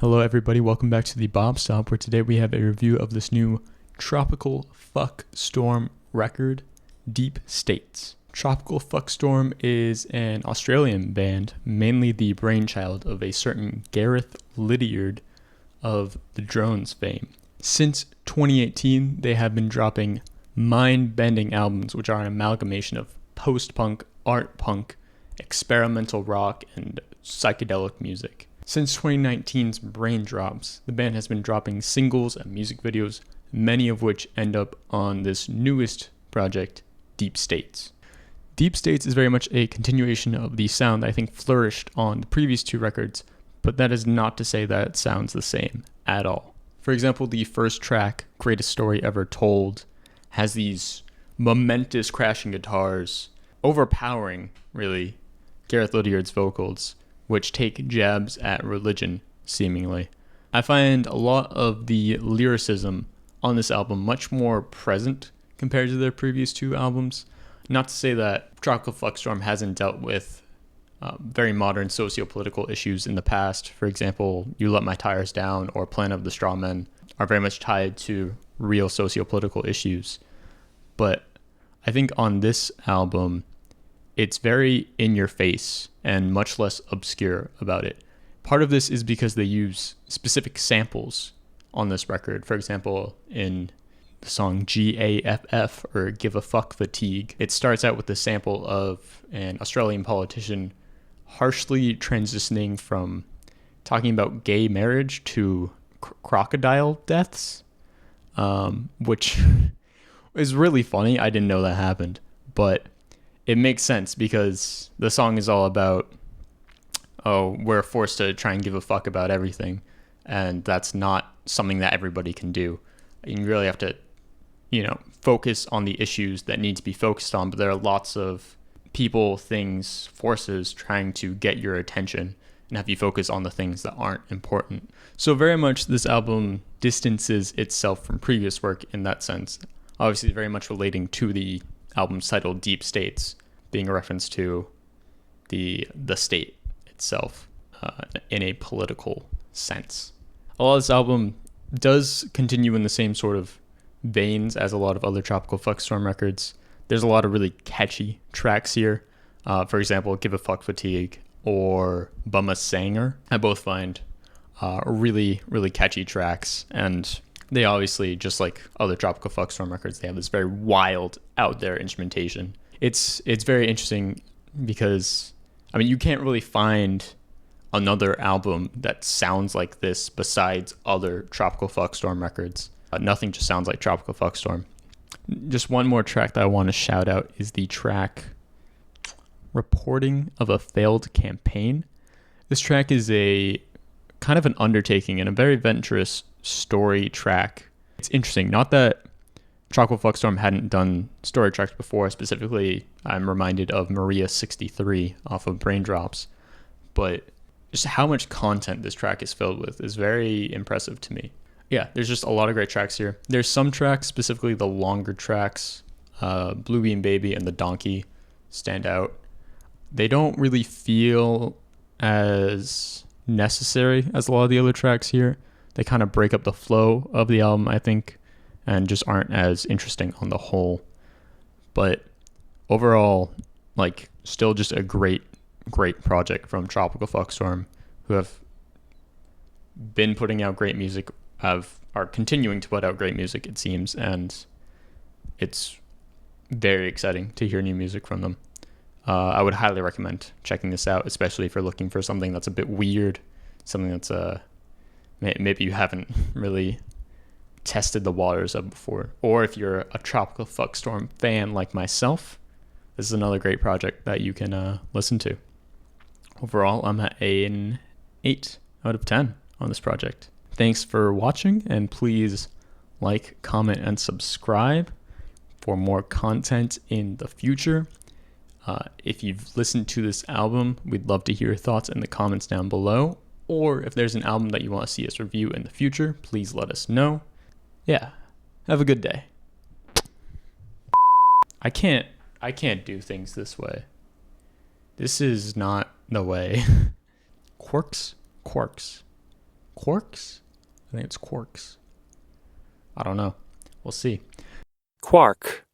Hello everybody, welcome back to the Bob Stop, where today we have a review of this new Tropical Fuck Storm record, Deep States. Tropical Fuck Storm is an Australian band, mainly the brainchild of a certain Gareth Lydiard of the Drones fame. Since 2018, they have been dropping mind-bending albums, which are an amalgamation of post-punk, art punk, experimental rock, and psychedelic music. Since 2019's Braindrops, the band has been dropping singles and music videos, many of which end up on this newest project, Deep States. Deep States is very much a continuation of the sound that I think flourished on the previous two records, but that is not to say that it sounds the same at all. For example, the first track, Greatest Story Ever Told, has these momentous crashing guitars, overpowering, really, Gareth Lydiard's vocals, which take jabs at religion, seemingly. I find a lot of the lyricism on this album much more present compared to their previous two albums. Not to say that Tropical Fuck Storm hasn't dealt with very modern socio-political issues in the past. For example, You Let My Tires Down or Plan of the Straw Men are very much tied to real socio-political issues. But I think on this album, it's very in your face and much less obscure about it. Part of this is because they use specific samples on this record. For example, in the song GAFF, or Give a Fuck Fatigue, it starts out with the sample of an Australian politician harshly transitioning from talking about gay marriage to crocodile deaths, which is really funny. I didn't know that happened, but it makes sense because the song is all about, we're forced to try and give a fuck about everything, and that's not something that everybody can do. You really have to, focus on the issues that need to be focused on, but there are lots of people, things, forces trying to get your attention and have you focus on the things that aren't important. So very much this album distances itself from previous work in that sense, obviously very much relating to the album's title, Deep States, being a reference to the state itself in a political sense. A lot of this album does continue in the same sort of veins as a lot of other Tropical Fuck Storm records. There's a lot of really catchy tracks here. For example, Give a Fuck Fatigue or Bumma Sanger, I both find really, really catchy tracks, and they obviously, just like other Tropical Fuck Storm records, they have this very wild, out there instrumentation. It's very interesting because, you can't really find another album that sounds like this besides other Tropical Fuck Storm records. Nothing just sounds like Tropical Fuck Storm. Just one more track that I want to shout out is the track Reporting of a Failed Campaign. This track is a kind of an undertaking and a very venturous story track. It's interesting. Not that Tropical Fuck Storm hadn't done story tracks before. Specifically, I'm reminded of Maria 63 off of Braindrops. But just how much content this track is filled with is very impressive to me. Yeah, there's just a lot of great tracks here. There's some tracks, specifically the longer tracks, Blue Bean Baby and The Donkey, stand out. They don't really feel as necessary as a lot of the other tracks here. They kind of break up the flow of the album, I think, and just aren't as interesting on the whole. But overall, still just a great project from Tropical Fuck Storm, who have been putting out great music, are continuing to put out great music, it seems, and it's very exciting to hear new music from them. I would highly recommend checking this out, especially if you're looking for something that's a bit weird, something that's maybe you haven't really tested the waters of before. Or if you're a Tropical Fuck Storm fan like myself, this is another great project that you can listen to. Overall, I'm at an 8 out of 10 on this project. Thanks for watching, and please like, comment, and subscribe for more content in the future. If you've listened to this album, we'd love to hear your thoughts in the comments down below. Or if there's an album that you want to see us review in the future, please let us know. Yeah, have a good day. I can't do things this way. This is not the way. Quarks. Quarks? I think it's quarks. I don't know. We'll see. Quark.